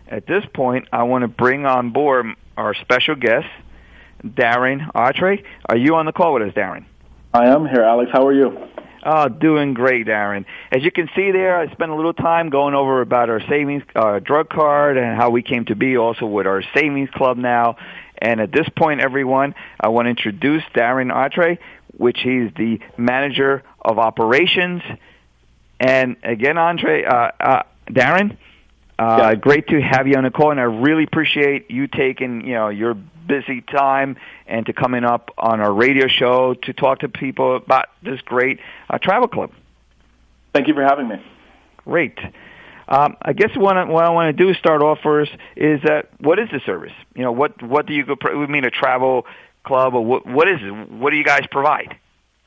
At this point, I want to bring on board our special guest, Daren Autry. Are you on the call with us, Daren? I am here, Alex. How are you? Doing great, Daren. As you can see there, I spent a little time going over about our savings drug card and how we came to be, also with our savings club now. And at this point, everyone, I want to introduce Daren Autry, which he's the manager of operations. And again, Daren, great to have you on the call, and I really appreciate you taking your busy time and to coming up on our radio show to talk to people about this great travel club. Thank you for having me. Great. I guess what I want to do is start off first is that what is the service? What do you we mean a travel club, or what is it? What do you guys provide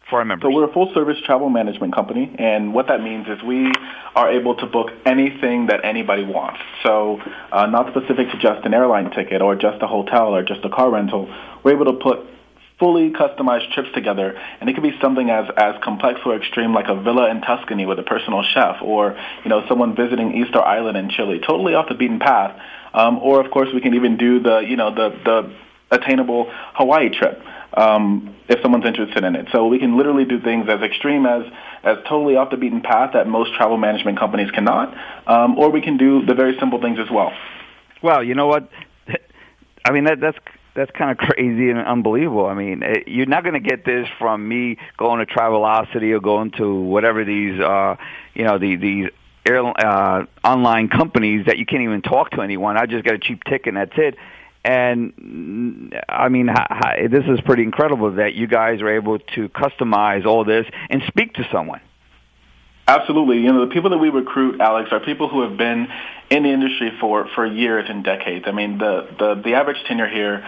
for our members? So we're a full-service travel management company, and what that means is we are able to book anything that anybody wants. So not specific to just an airline ticket or just a hotel or just a car rental. We're able to put fully customized trips together, and it could be something as complex or extreme like a villa in Tuscany with a personal chef, or someone visiting Easter Island in Chile, totally off the beaten path. Or of course we can even do the attainable Hawaii trip if someone's interested in it. So we can literally do things as extreme as totally off the beaten path that most travel management companies cannot, or we can do the very simple things as well. Well, you know what? I mean, that's kind of crazy and unbelievable. I mean, you're not going to get this from me going to Travelocity or going to whatever these, these online companies that you can't even talk to anyone. I just got a cheap ticket and that's it. And, I mean, this is pretty incredible that you guys are able to customize all this and speak to someone. Absolutely. The people that we recruit, Alex, are people who have been in the industry for years and decades. I mean, the average tenure here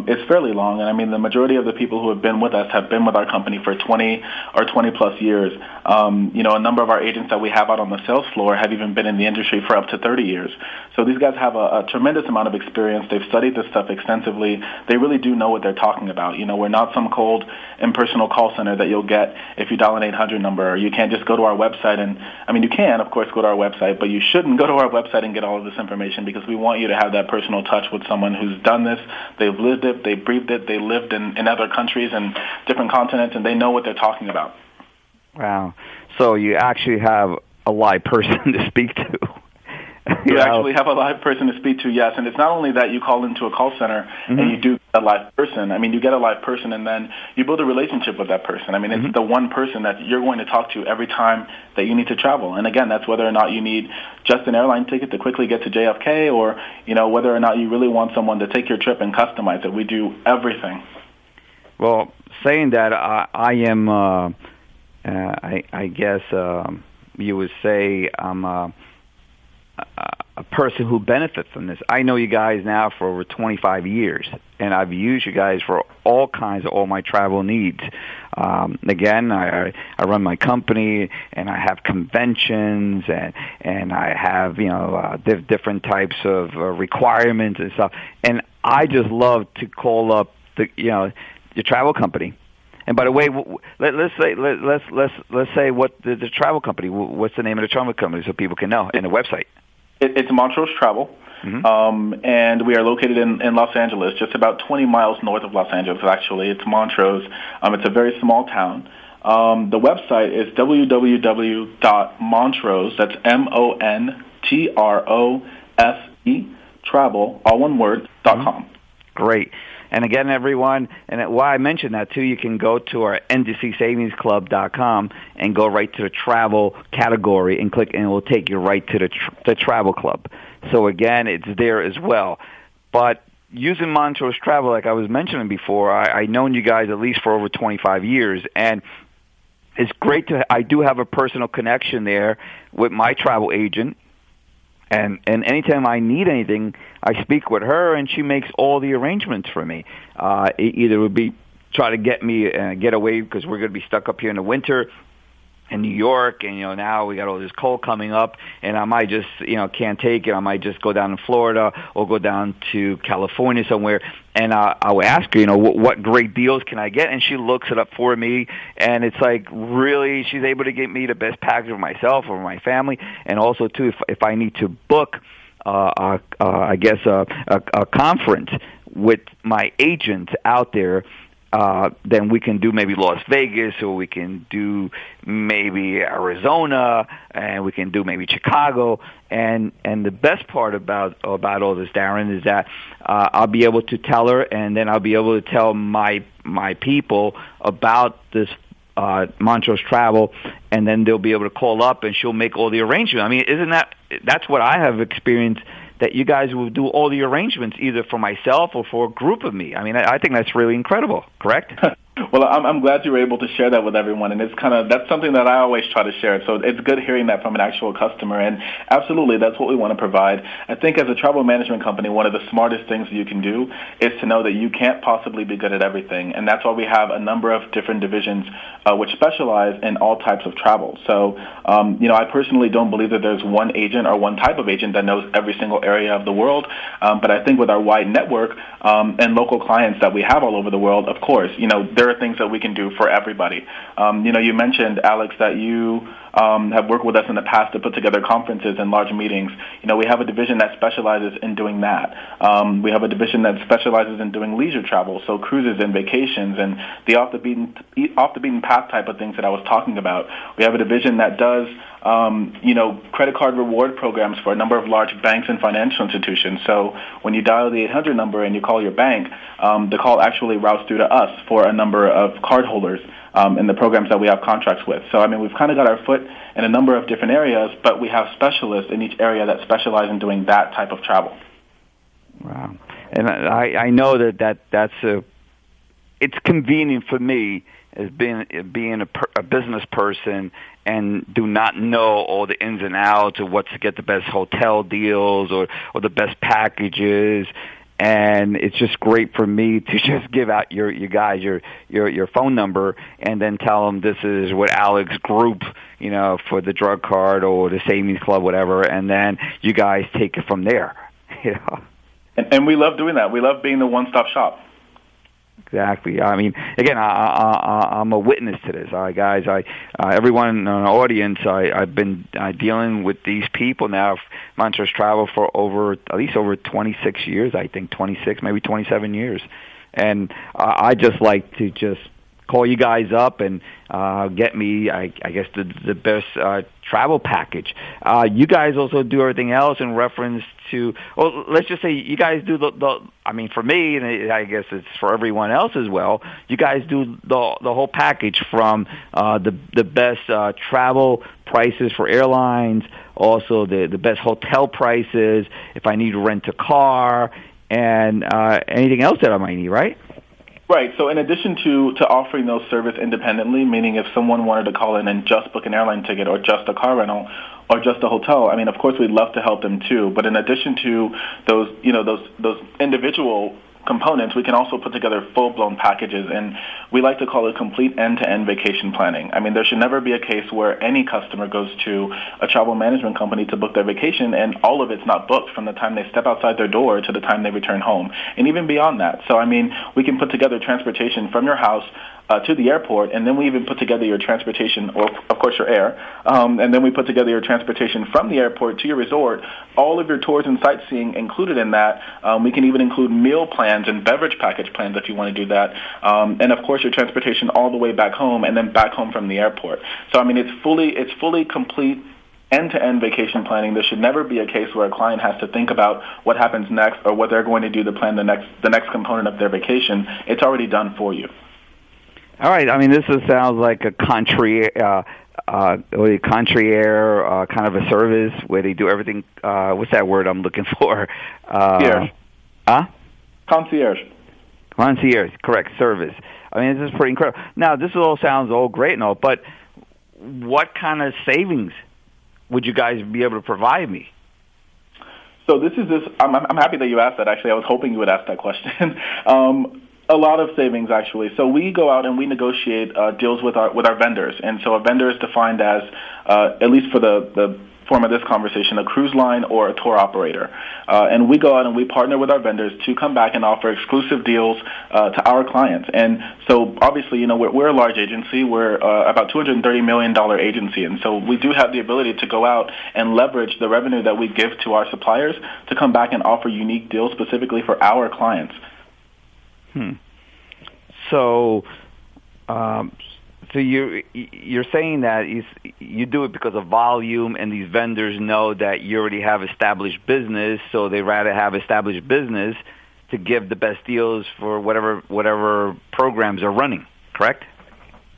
is fairly long, and I mean, the majority of the people who have been with us have been with our company for 20 or 20 plus years. A number of our agents that we have out on the sales floor have even been in the industry for up to 30 years. So these guys have a tremendous amount of experience. They've studied this stuff extensively. They really do know what they're talking about. We're not some cold impersonal call center that you'll get if you dial an 800 number, or you can't just go to our website and, I mean, you can, of course, go to our website, but you shouldn't go to our website and get all of this information, because we want you to have that personal touch with someone who's done this. They've lived it, they breathed it, they lived in other countries and different continents, and they know what they're talking about. Wow. So you actually have a live person to speak to. You actually have a live person to speak to, yes. And it's not only that you call into a call center and you do a live person. I mean, you get a live person and then you build a relationship with that person. I mean, it's the one person that you're going to talk to every time that you need to travel. And again, that's whether or not you need just an airline ticket to quickly get to JFK, or, whether or not you really want someone to take your trip and customize it. We do everything. Well, saying that, I am, I guess you would say I'm a person who benefits from this. I know you guys now for over 25 years, and I've used you guys for all my travel needs. Again, I run my company, and I have conventions, and I have different types of requirements and stuff. And I just love to call up the travel company. And by the way, let's say what the travel company. What's the name of the travel company so people can know, and the website? It's Montrose Travel, and we are located in Los Angeles, just about 20 miles north of Los Angeles, actually. It's Montrose. It's a very small town. The website is www.montrose, that's MONTROSE, travel, all one word, .com. Great. And again, everyone, and why I mentioned that too, you can go to our NDCSavingsClub.com and go right to the travel category and click, and it will take you right to the travel club. So again, it's there as well. But using Montrose Travel, like I was mentioning before, I've known you guys at least for over 25 years, and it's great I do have a personal connection there with my travel agent. And anytime I need anything, I speak with her, and she makes all the arrangements for me. Either it would be try to get me get away, because we're going to be stuck up here in the winter in New York, and now we got all this cold coming up, and I might just can't take it. I might just go down to Florida or go down to California somewhere, and I would ask her, what great deals can I get, and she looks it up for me, and it's like really she's able to get me the best package for myself or my family, and also too if I need to book a conference with my agents out there, then we can do maybe Las Vegas, or we can do maybe Arizona, and we can do maybe Chicago. And the best part about all this, Daren, is that I'll be able to tell her, and then I'll be able to tell my people about this Montrose Travel, and then they'll be able to call up, and she'll make all the arrangements. I mean, that's what I have experienced, that you guys will do all the arrangements either for myself or for a group of me. I mean, I think that's really incredible, correct? Well, I'm glad you were able to share that with everyone, and that's something that I always try to share. So it's good hearing that from an actual customer, and absolutely, that's what we want to provide. I think as a travel management company, one of the smartest things you can do is to know that you can't possibly be good at everything, and that's why we have a number of different divisions which specialize in all types of travel. So, I personally don't believe that there's one agent or one type of agent that knows every single area of the world, but I think with our wide network and local clients that we have all over the world, of course, there are things that we can do for everybody. You mentioned, Alex, that you have worked with us in the past to put together conferences and large meetings. We have a division that specializes in doing that. We have a division that specializes in doing leisure travel, so cruises and vacations and the off the beaten path type of things that I was talking about. We have a division that does credit card reward programs for a number of large banks and financial institutions. So when you dial the 800 number and you call your bank, the call actually routes through to us for a number of cardholders in the programs that we have contracts with. So, we've kind of got our foot in a number of different areas, but we have specialists in each area that specialize in doing that type of travel. Wow. And I know that's it's convenient for me as being a business person and do not know all the ins and outs of what to get the best hotel deals or the best packages. And it's just great for me to just give out your guys your phone number and then tell them this is what Alex Group, for the drug card or the savings club, whatever, and then you guys take it from there. And we love doing that. We love being the one-stop shop. Exactly. I mean, again, I'm a witness to this, guys. Everyone in the audience, I've been dealing with these people now, Montrose Travel, for at least over 26 years. I think 26, maybe 27 years, and I just like to just call you guys up and get me, I guess, the best travel package. You guys also do everything else in reference to, well, let's just say you guys do for me, and I guess it's for everyone else as well, you guys do the whole package from the best travel prices for airlines, also the best hotel prices, if I need to rent a car, and anything else that I might need, right? Right. So in addition to offering those service independently, meaning if someone wanted to call in and just book an airline ticket or just a car rental or just a hotel, of course we'd love to help them too. But in addition to those individual components, we can also put together full-blown packages, and we like to call it complete end-to-end vacation planning. There should never be a case where any customer goes to a travel management company to book their vacation and all of it's not booked from the time they step outside their door to the time they return home, and even beyond that. So, we can put together transportation from your house to the airport, and then we even put together your transportation, or of course your air, and then we put together your transportation from the airport to your resort, all of your tours and sightseeing included in that. We can even include meal plans and beverage package plans if you want to do that, and of course your transportation all the way back home and then back home from the airport. So it's fully complete end-to-end vacation planning. There should never be a case where a client has to think about what happens next or what they're going to do to plan the next component of their vacation. It's already done for you. All right. This sounds like a concierge kind of a service where they do everything. What's that word I'm looking for? Concierge. Concierge, correct, service. This is pretty incredible. Now, this all sounds all great and all, but what kind of savings would you guys be able to provide me? So I'm happy that you asked that. Actually, I was hoping you would ask that question. A lot of savings, actually. So we go out and we negotiate deals with our vendors, and so a vendor is defined as, at least for form of this conversation, a cruise line or a tour operator. And we go out and we partner with our vendors to come back and offer exclusive deals to our clients. And so obviously, we're a large agency. We're about $230 million agency. And so we do have the ability to go out and leverage the revenue that we give to our suppliers to come back and offer unique deals specifically for our clients. So you're saying that you do it because of volume, and these vendors know that you already have established business, so they rather have established business to give the best deals for whatever programs are running, correct?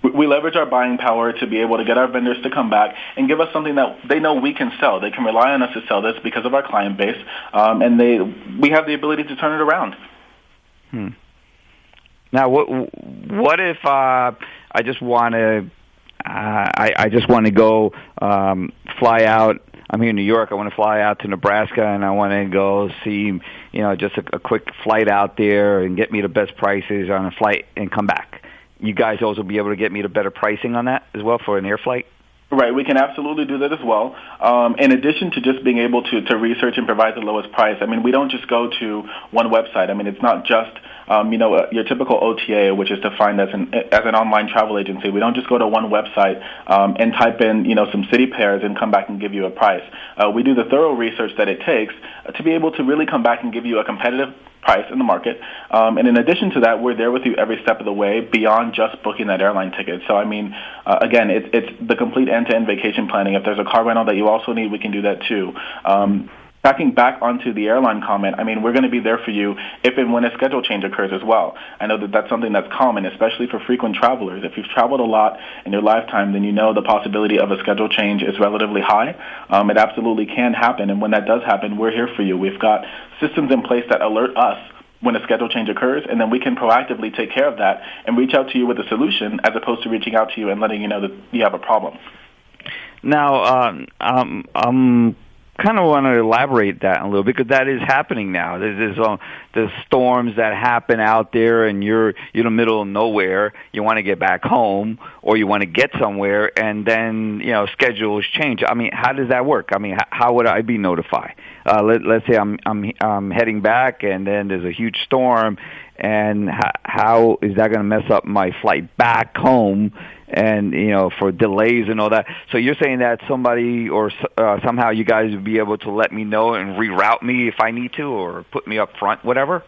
We leverage our buying power to be able to get our vendors to come back and give us something that they know we can sell. They can rely on us to sell this because of our client base, and we have the ability to turn it around. Now, what if I just want to go fly out? I'm here in New York. I want to fly out to Nebraska, and I want to go see, just a quick flight out there and get me the best prices on a flight and come back. You guys also be able to get me the better pricing on that as well for an air flight? Right, we can absolutely do that as well. In addition to just being able to research and provide the lowest price, we don't just go to one website. It's not just your typical OTA, which is defined as an online travel agency. We don't just go to one website and type in some city pairs and come back and give you a price. We do the thorough research that it takes to be able to really come back and give you a competitive price in the market. And in addition to that, we're there with you every step of the way beyond just booking that airline ticket. So, again, it's the complete end-to-end vacation planning. If there's a car rental that you also need, we can do that too. Backing back onto the airline comment, we're going to be there for you if and when a schedule change occurs as well. I know that that's something that's common, especially for frequent travelers. If you've traveled a lot in your lifetime, then you know the possibility of a schedule change is relatively high. It absolutely can happen, and when that does happen, we're here for you. We've got systems in place that alert us when a schedule change occurs, and then we can proactively take care of that and reach out to you with a solution as opposed to reaching out to you and letting you know that you have a problem. Now, kind of want to elaborate that a little, because that is happening now. There's storms that happen out there, and you're in the middle of nowhere. You want to get back home, or you want to get somewhere, and then schedules change. How does that work? How would I be notified? Let's say I'm heading back, and then there's a huge storm, and how is that going to mess up my flight back home? And for delays and all that. So you're saying that somebody or somehow you guys would be able to let me know and reroute me if I need to, or put me up front, whatever?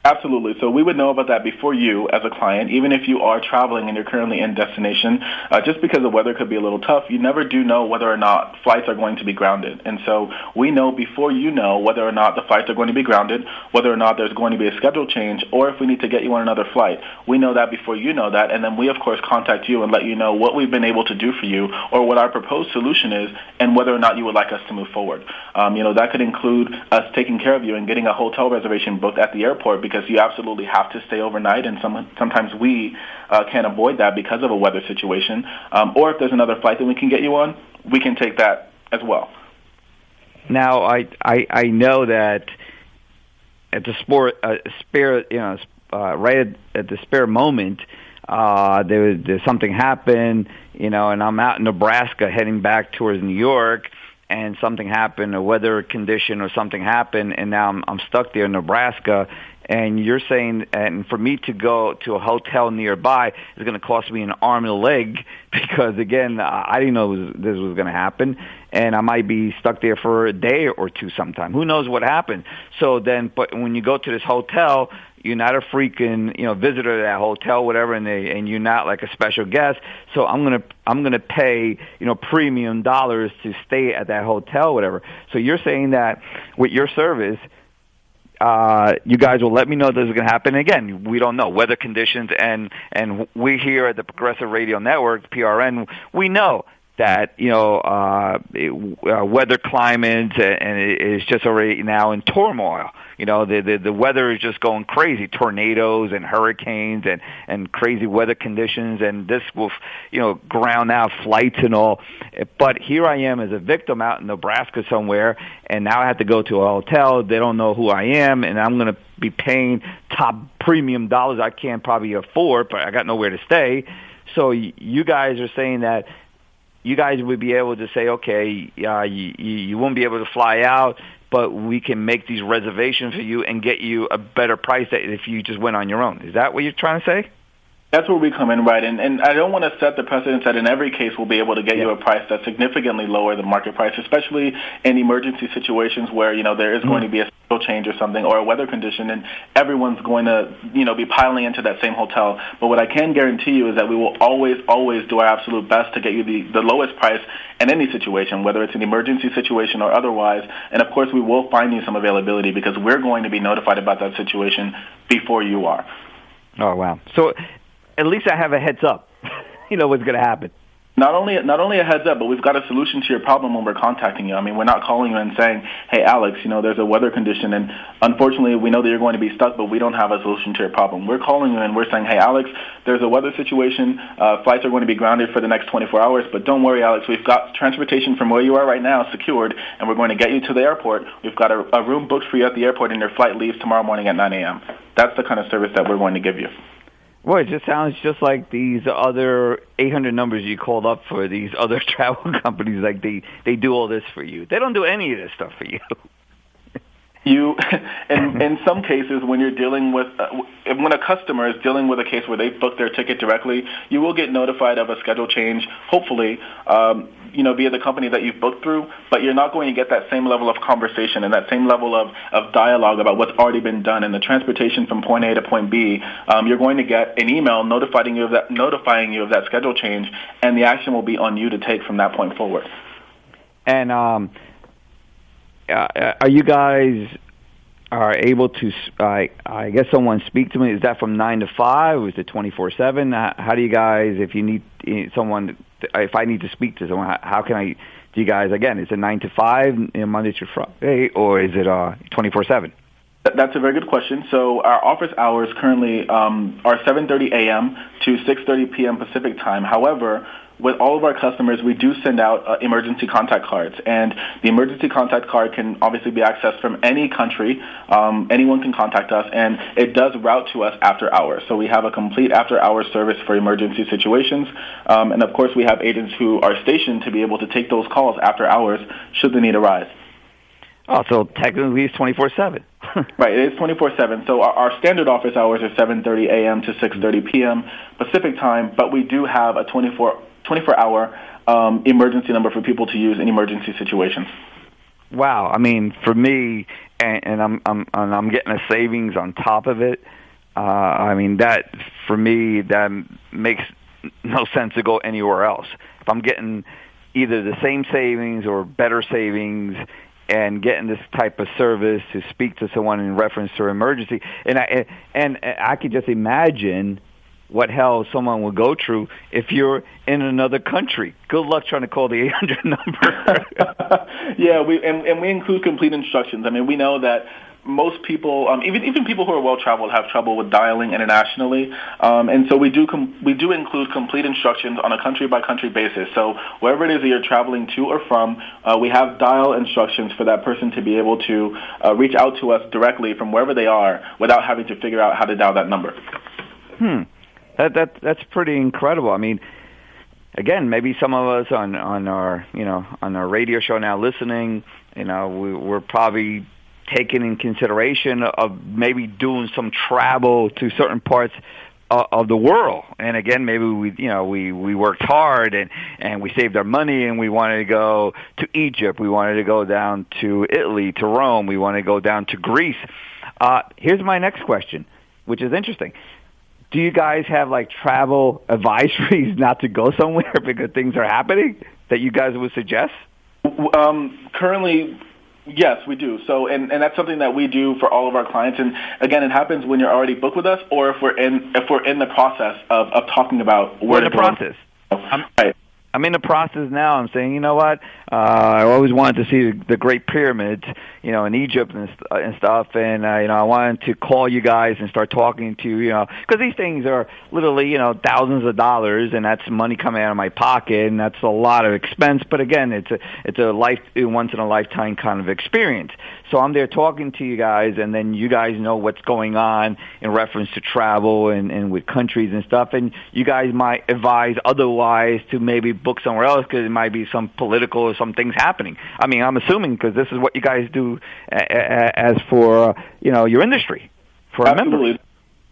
Absolutely. So we would know about that before you as a client, even if you are traveling and you're currently in destination. Just because the weather could be a little tough, you never do know whether or not flights are going to be grounded. And so we know before you know whether or not the flights are going to be grounded, whether or not there's going to be a schedule change, or if we need to get you on another flight. We know that before you know that, and then we, of course, contact you and let you know what we've been able to do for you or what our proposed solution is and whether or not you would like us to move forward. That could include us taking care of you and getting a hotel reservation booked at the airport, because you absolutely have to stay overnight, and sometimes we can't avoid that because of a weather situation. Or if there's another flight that we can get you on, we can take that as well. Now, I know that at the right at the spare moment, there's something happened, and I'm out in Nebraska heading back towards New York, and something happened, a weather condition or something happened, and now I'm stuck there in Nebraska. And you're saying, and for me to go to a hotel nearby is going to cost me an arm and a leg, because, again, I didn't know this was going to happen, and I might be stuck there for a day or two sometime. Who knows what happened? So then, but when you go to this hotel, you're not a freaking visitor to that hotel, whatever, and you're not like a special guest. So I'm gonna pay premium dollars to stay at that hotel, whatever. So you're saying that with your service, you guys will let me know this is going to happen. Again, we don't know weather conditions, and we here at the Progressive Radio Network, PRN, we know that weather climate and is just already now in turmoil. The weather is just going crazy, tornadoes and hurricanes and crazy weather conditions, and this will ground out flights and all. But here I am as a victim out in Nebraska somewhere, and now I have to go to a hotel. They don't know who I am, and I'm going to be paying top premium dollars I can't probably afford, but I got nowhere to stay. So you guys are saying that you guys would be able to say, okay, you won't be able to fly out, but we can make these reservations for you and get you a better price than if you just went on your own. Is that what you're trying to say? That's where we come in, right? And I don't want to set the precedence that in every case we'll be able to get you a price that's significantly lower than market price, especially in emergency situations where, there is going to be a schedule change or something or a weather condition and everyone's going to, be piling into that same hotel. But what I can guarantee you is that we will always, always do our absolute best to get you the lowest price in any situation, whether it's an emergency situation or otherwise. And, of course, we will find you some availability because we're going to be notified about that situation before you are. Oh, wow. So at least I have a heads up. What's going to happen. Not only a heads up, but we've got a solution to your problem when we're contacting you. I mean, we're not calling you and saying, hey, Alex, there's a weather condition, and unfortunately we know that you're going to be stuck, but we don't have a solution to your problem. We're calling you and we're saying, hey, Alex, there's a weather situation. Flights are going to be grounded for the next 24 hours, but don't worry, Alex. We've got transportation from where you are right now secured, and we're going to get you to the airport. We've got a room booked for you at the airport, and your flight leaves tomorrow morning at 9 a.m. That's the kind of service that we're going to give you. Well, it just sounds just like these other 800 numbers you called up for these other travel companies. Like they do all this for you. They don't do any of this stuff for you. In some cases, when you're dealing with, when a customer is dealing with a case where they've booked their ticket directly, you will get notified of a schedule change, hopefully, via the company that you've booked through, but you're not going to get that same level of conversation and that same level of dialogue about what's already been done and the transportation from point A to point B. You're going to get an email notifying you of that schedule change, and the action will be on you to take from that point forward. And are you guys able to, I guess someone speak to me? Is that from 9 to 5? Or is it 24/7? How do you guys, if you need someone, if I need to speak to someone, how can I, do you guys, again, is it 9 to 5, Monday through Friday, or is it 24/7? That's a very good question. So our office hours currently are 7:30 a.m. to 6:30 p.m. Pacific time. However, with all of our customers, we do send out emergency contact cards. And the emergency contact card can obviously be accessed from any country. Anyone can contact us, and it does route to us after hours. So we have a complete after-hours service for emergency situations. And, of course, we have agents who are stationed to be able to take those calls after hours should the need arise. Oh, so technically it's 24/7. Right, it is 24/7. So our standard office hours are 7:30 a.m. to 6:30 p.m. Pacific time, but we do have a 24-hour emergency number for people to use in emergency situations. Wow, I mean, for me, and I'm getting a savings on top of it. I mean, that for me that makes no sense to go anywhere else. If I'm getting either the same savings or better savings, and getting this type of service to speak to someone in reference to emergency, and I could just imagine what hell someone would go through if you're in another country. Good luck trying to call the 800 number. Yeah, we include complete instructions. I mean, we know that most people, even people who are well-traveled, have trouble with dialing internationally, and so we do include complete instructions on a country-by-country basis. So wherever it is that you're traveling to or from, we have dial instructions for that person to be able to reach out to us directly from wherever they are without having to figure out how to dial that number. That's pretty incredible. I mean, again, maybe some of us on our radio show now listening, we're probably taking in consideration of maybe doing some travel to certain parts of the world. And again, maybe we worked hard and we saved our money and we wanted to go to Egypt. We wanted to go down to Italy, to Rome. We want to go down to Greece. Here's my next question, which is interesting. Do you guys have like travel advisories not to go somewhere because things are happening that you guys would suggest? Currently, yes, we do. So, and that's something that we do for all of our clients. And again, it happens when you're already booked with us, or if we're in the process of talking about where to go. We're in the process. Right. I'm in the process now. I'm saying, you know what? I always wanted to see the Great Pyramids, in Egypt and stuff. And I wanted to call you guys and start talking to you, because these things are literally, thousands of dollars, and that's money coming out of my pocket, and that's a lot of expense. But again, it's a once in a lifetime kind of experience. So I'm there talking to you guys, and then you guys know what's going on in reference to travel and with countries and stuff, and you guys might advise otherwise to maybe book somewhere else because it might be some political or some things happening. I mean, I'm assuming because this is what you guys do as for your industry for our members.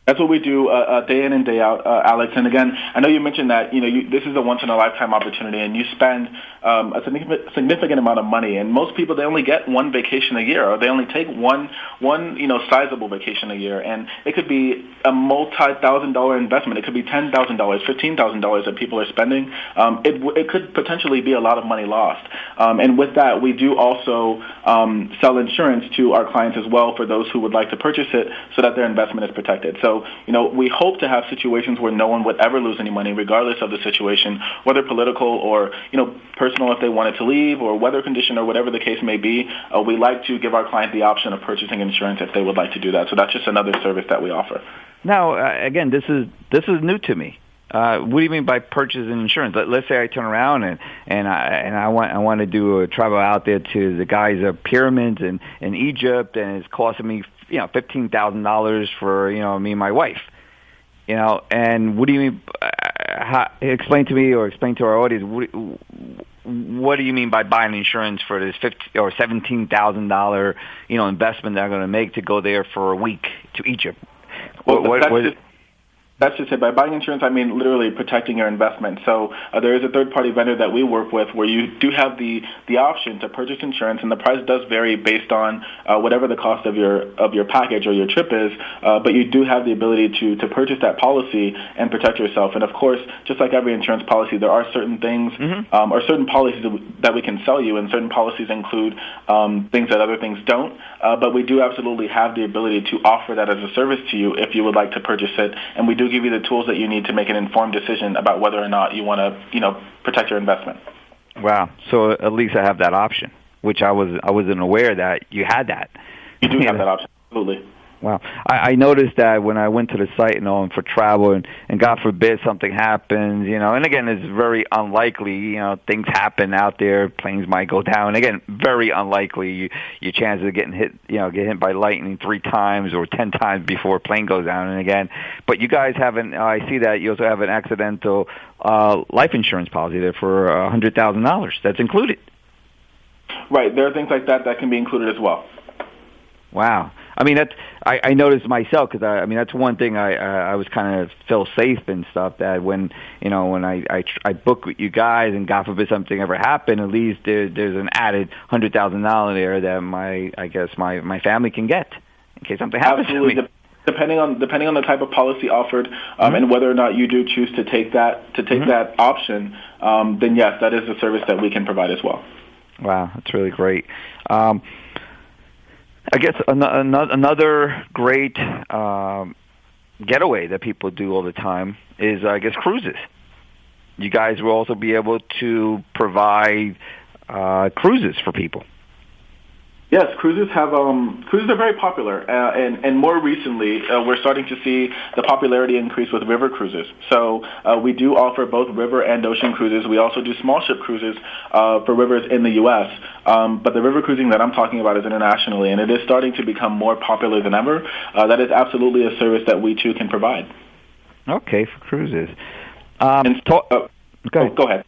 That's what we do day in and day out, Alex. And again, I know you mentioned that this is a once-in-a-lifetime opportunity, and you spend a significant amount of money. And most people, they only get one vacation a year, or they only take one sizable vacation a year. And it could be a multi-$1,000 investment. It could be $10,000, $15,000 that people are spending. It could potentially be a lot of money lost. And with that, we do also sell insurance to our clients as well for those who would like to purchase it so that their investment is protected. So, we hope to have situations where no one would ever lose any money, regardless of the situation, whether political or, personal if they wanted to leave, or weather condition, or whatever the case may be. We like to give our client the option of purchasing insurance if they would like to do that. So that's just another service that we offer. Now, again, this is new to me. What do you mean by purchasing insurance? Let's say I turn around and I want to do a travel out there to the Giza pyramids in Egypt, and it's costing me $15,000 for me and my wife. And what do you mean? Explain to me or explain to our audience. What do you mean by buying insurance for this $15,000 or $17,000 investment that I'm going to make to go there for a week to Egypt? That's just it. By buying insurance, I mean literally protecting your investment. So there is a third-party vendor that we work with where you do have the option to purchase insurance, and the price does vary based on whatever the cost of your package or your trip is. But you do have the ability to purchase that policy and protect yourself. And of course, just like every insurance policy, there are certain things or certain policies that we can sell you, and certain policies include things that other things don't. But we do absolutely have the ability to offer that as a service to you if you would like to purchase it, and we do give you the tools that you need to make an informed decision about whether or not you want to, protect your investment. Wow. So at least I have that option, which I wasn't aware that you had that. You do have that option, absolutely. Wow. I noticed that when I went to the site and for travel and God forbid something happens, and again, it's very unlikely, things happen out there, planes might go down. Again, very unlikely your chances of getting hit, get hit by lightning 3 times or 10 times before a plane goes down. And again, but you guys I see that you also have an accidental life insurance policy there for $100,000. That's included. Right. There are things like that can be included as well. Wow. I mean, I noticed myself because that's one thing I was kind of feel safe and stuff that when I book with you guys and God forbid something ever happened, at least there's an added $100,000 there that my family can get in case something happens to me. Depending on the type of policy offered and whether or not you do choose to take that option, then yes, that is a service that we can provide as well. Wow, that's really great. I guess another great getaway that people do all the time is, cruises. You guys will also be able to provide cruises for people. Yes, cruises are very popular, and more recently, we're starting to see the popularity increase with river cruises. So we do offer both river and ocean cruises. We also do small ship cruises for rivers in the U.S., but the river cruising that I'm talking about is internationally, and it is starting to become more popular than ever. That is absolutely a service that we too can provide. Okay, for cruises. Go ahead.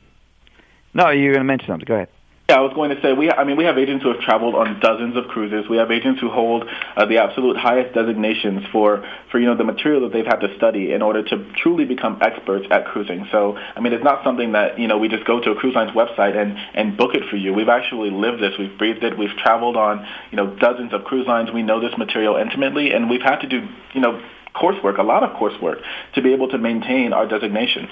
No, you're going to mention something. Go ahead. Yeah, I was going to say we have agents who have traveled on dozens of cruises. We have agents who hold the absolute highest designations for the material that they've had to study in order to truly become experts at cruising. So it's not something that we just go to a cruise line's website and book it for you. We've actually lived this. We've breathed it. We've traveled on dozens of cruise lines. We know this material intimately, and we've had to do coursework, a lot of coursework, to be able to maintain our designation.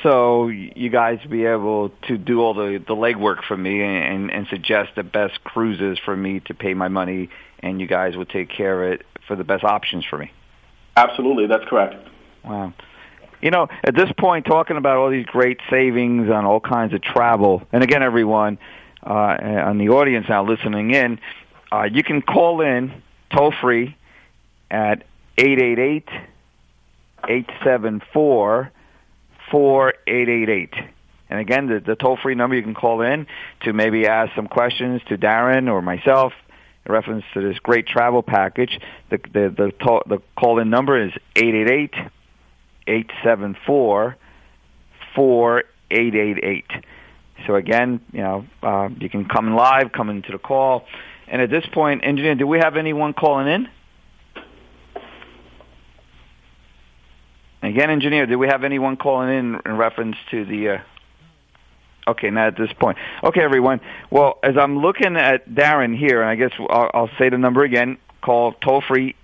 So you guys be able to do all the legwork for me and suggest the best cruises for me to pay my money, and you guys will take care of it for the best options for me. Absolutely, that's correct. Wow. At this point, talking about all these great savings on all kinds of travel, and again, everyone on the audience now listening in, you can call in toll-free at 888-874-4888. And again, the toll-free number you can call in to maybe ask some questions to Daren or myself in reference to this great travel package. The call-in number is 888-874-4888. 877-488-4888. So again, you can come live, come into the call. And at this point, engineer, do we have anyone calling in? Again, engineer, do we have anyone calling in reference to the... Okay, not at this point. Okay, everyone. Well, as I'm looking at Daren here, and I guess I'll say the number again, call toll-free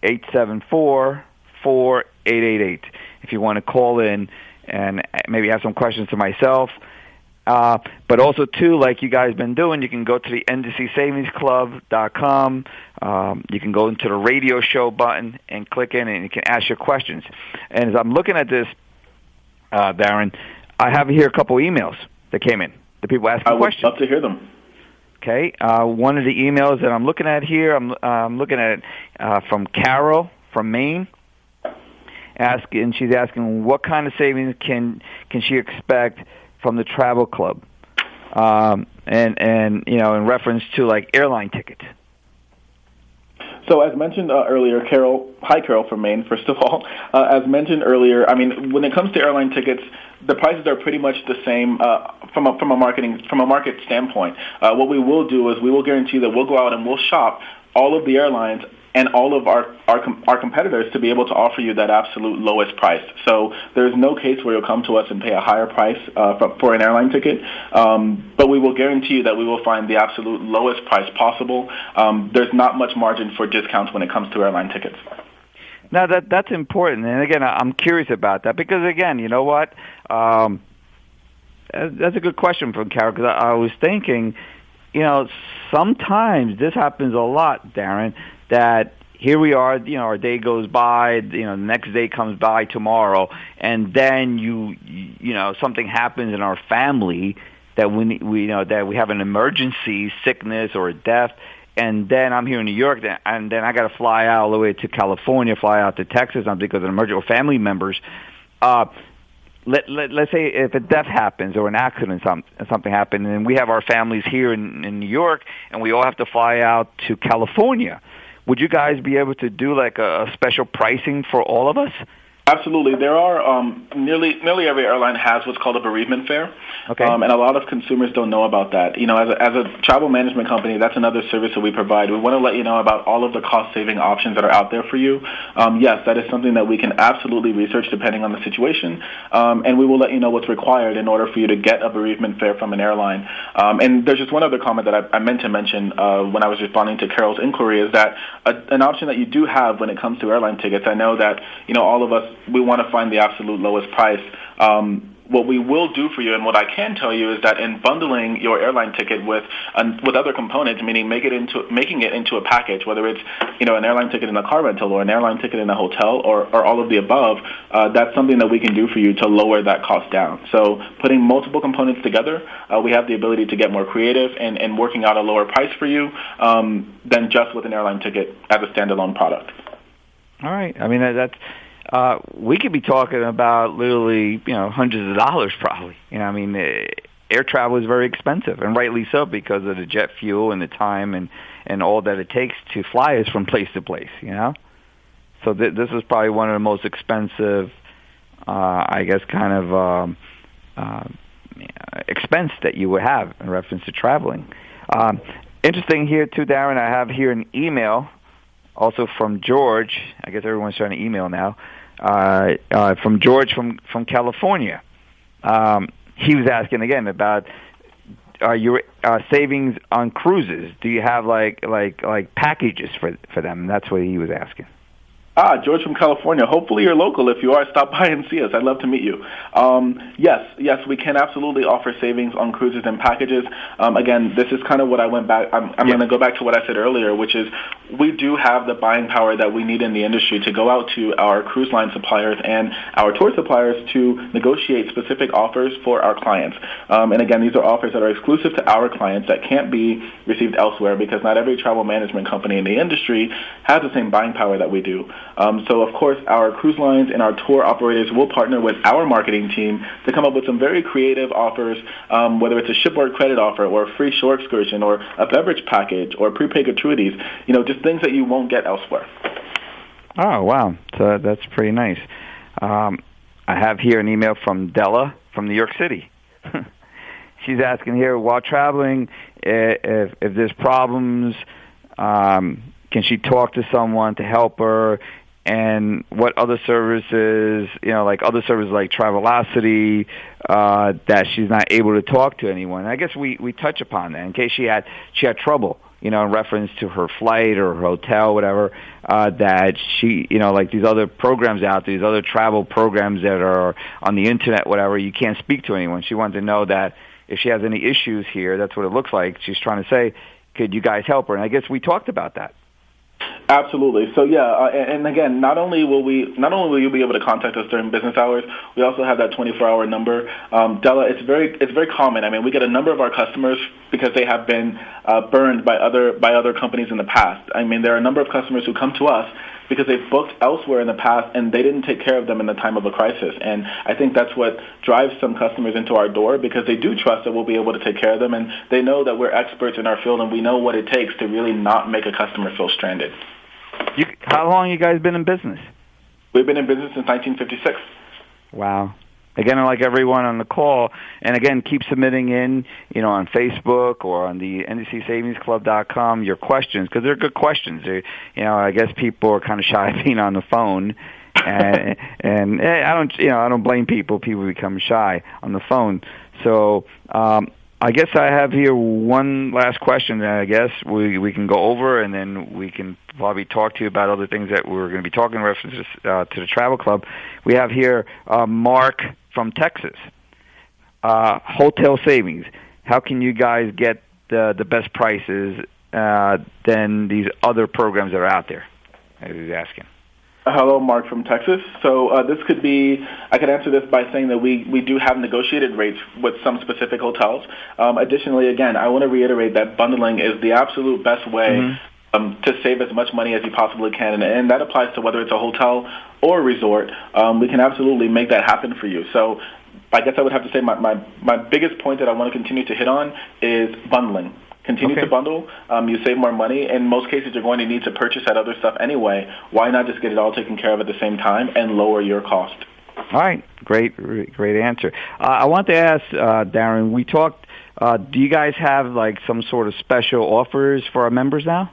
888-874-4888 if you want to call in and maybe have some questions to myself. But also, too, like you guys been doing, you can go to the NDCSavingsClub.com. You can go into the radio show button and click in, and you can ask your questions. And as I'm looking at this, Daren, I have here a couple emails that came in. The people asking questions. I would love to hear them. Okay. One of the emails that I'm looking at here, I'm looking at it from Carol from Maine. She's asking what kind of savings can she expect from the travel club, and in reference to like airline tickets. So as mentioned earlier, hi Carol from Maine, first of all. As mentioned earlier, I mean, when it comes to airline tickets, the prices are pretty much the same from a market standpoint. What we will do is we will guarantee that we'll go out and we'll shop all of the airlines and all of our competitors to be able to offer you that absolute lowest price. So there's no case where you'll come to us and pay a higher price for an airline ticket, but we will guarantee you that we will find the absolute lowest price possible. There's not much margin for discounts when it comes to airline tickets. Now, that's important. And again, I'm curious about that because, again, you know what? That's a good question from Carol because I was thinking, sometimes this happens a lot, Daren, that here we are, our day goes by, the next day comes by tomorrow, and then something happens in our family that that we have an emergency, sickness or a death, and then I'm here in New York, and then I got to fly out all the way to California, fly out to Texas, because of an emergency or family members. Let's say if a death happens or an accident, something happened, and we have our families here in New York, and we all have to fly out to California. Would you guys be able to do like a special pricing for all of us? Absolutely. There are nearly every airline has what's called a bereavement fare, okay. And a lot of consumers don't know about that. As a travel management company, that's another service that we provide. We want to let you know about all of the cost-saving options that are out there for you. Yes, that is something that we can absolutely research depending on the situation, and we will let you know what's required in order for you to get a bereavement fare from an airline. And there's just one other comment that I meant to mention when I was responding to Carol's inquiry is that an option that you do have when it comes to airline tickets. I know that all of us, we want to find the absolute lowest price. What we will do for you, and what I can tell you, is that in bundling your airline ticket with other components, meaning making it into a package, whether it's an airline ticket in a car rental or an airline ticket in a hotel or all of the above, that's something that we can do for you to lower that cost down. So putting multiple components together, we have the ability to get more creative and working out a lower price for you than just with an airline ticket as a standalone product. All right. I mean, that's... we could be talking about literally, hundreds of dollars probably. Air travel is very expensive, and rightly so because of the jet fuel and the time and all that it takes to fly us from place to place, So this is probably one of the most expensive, expense that you would have in reference to traveling. Interesting here too, Daren, I have here an email also from George. I guess everyone's trying to email now. From George from California. He was asking again about your savings on cruises. Do you have like packages for them? That's what he was asking. George from California. Hopefully you're local. If you are, stop by and see us. I'd love to meet you. Yes, we can absolutely offer savings on cruises and packages. Again, this is kind of what I went back. I'm going to go back to what I said earlier, which is we do have the buying power that we need in the industry to go out to our cruise line suppliers and our tour suppliers to negotiate specific offers for our clients. And again, these are offers that are exclusive to our clients that can't be received elsewhere because not every travel management company in the industry has the same buying power that we do. So, of course, our cruise lines and our tour operators will partner with our marketing team to come up with some very creative offers, whether it's a shipboard credit offer or a free shore excursion or a beverage package or prepaid gratuities, just things that you won't get elsewhere. Oh, wow. So that's pretty nice. I have here an email from Della from New York City. She's asking here, while traveling, if there's problems, can she talk to someone to help her? And what other services, like other services like Travelocity, that she's not able to talk to anyone? And I guess we touch upon that in case she had trouble, in reference to her flight or her hotel, whatever, that she, like these other programs out there, these other travel programs that are on the internet, whatever, you can't speak to anyone. She wanted to know that if she has any issues here, that's what it looks like. She's trying to say, could you guys help her? And I guess we talked about that. Absolutely. So and again, not only will you be able to contact us during business hours, we also have that 24-hour number. Della, it's very common. I mean, we get a number of our customers because they have been burned by other companies in the past. I mean, there are a number of customers who come to us because they've booked elsewhere in the past and they didn't take care of them in the time of a crisis. And I think that's what drives some customers into our door, because they do trust that we'll be able to take care of them, and they know that we're experts in our field and we know what it takes to really not make a customer feel stranded. How long you guys been in business? We've been in business since 1956. Wow. Again, like everyone on the call, and again, keep submitting in, on Facebook or on the NDCSavingsClub.com your questions, because they're good questions. I guess people are kind of shy being on the phone, and I don't blame people. People become shy on the phone. So I guess I have here one last question that I guess we can go over, and then we can probably talk to you about other things that we're going to be talking in reference to the Travel Club. We have here Mark from Texas. Hotel savings. How can you guys get the best prices than these other programs that are out there? He's asking. Hello, Mark from Texas. So this could be, I could answer this by saying that we do have negotiated rates with some specific hotels. Additionally, again, I want to reiterate that bundling is the absolute best way to save as much money as you possibly can. And that applies to whether it's a hotel or a resort. We can absolutely make that happen for you. So I guess I would have to say my biggest point that I want to continue to hit on is bundling. Continue to bundle. You save more money. In most cases, you're going to need to purchase that other stuff anyway. Why not just get it all taken care of at the same time and lower your cost? All right. Great answer. I want to ask, Daren, we talked, do you guys have like some sort of special offers for our members now?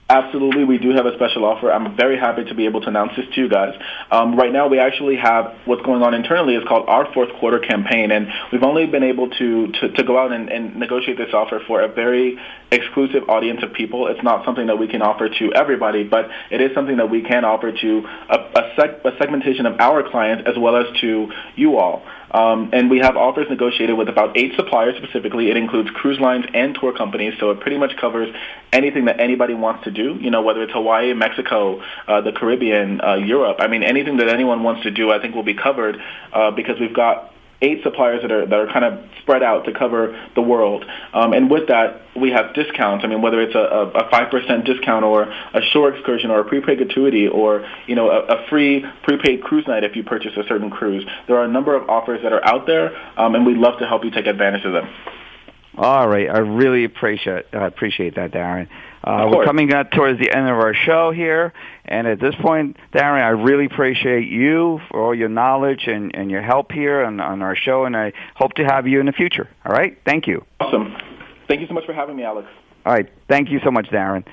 Absolutely, we do have a special offer. I'm very happy to be able to announce this to you guys. Right now, we actually have what's going on internally is called our fourth quarter campaign, and we've only been able to go out and negotiate this offer for a very exclusive audience of people. It's not something that we can offer to everybody, but it is something that we can offer to a segmentation of our clients as well as to you all. And we have offers negotiated with about 8 suppliers specifically. It includes cruise lines and tour companies, so it pretty much covers anything that anybody wants to do, whether it's Hawaii, Mexico, the Caribbean, Europe. I mean, anything that anyone wants to do, I think will be covered because we've got 8 suppliers that are kind of spread out to cover the world. And with that, we have discounts. I mean, whether it's a 5% discount or a shore excursion or a prepaid gratuity or, a free prepaid cruise night if you purchase a certain cruise. There are a number of offers that are out there, and we'd love to help you take advantage of them. All right. I really appreciate that, Daren. We're coming up towards the end of our show here, and at this point, Daren, I really appreciate you for all your knowledge and your help here on our show, and I hope to have you in the future. All right? Thank you. Awesome. Thank you so much for having me, Alex. All right. Thank you so much, Daren.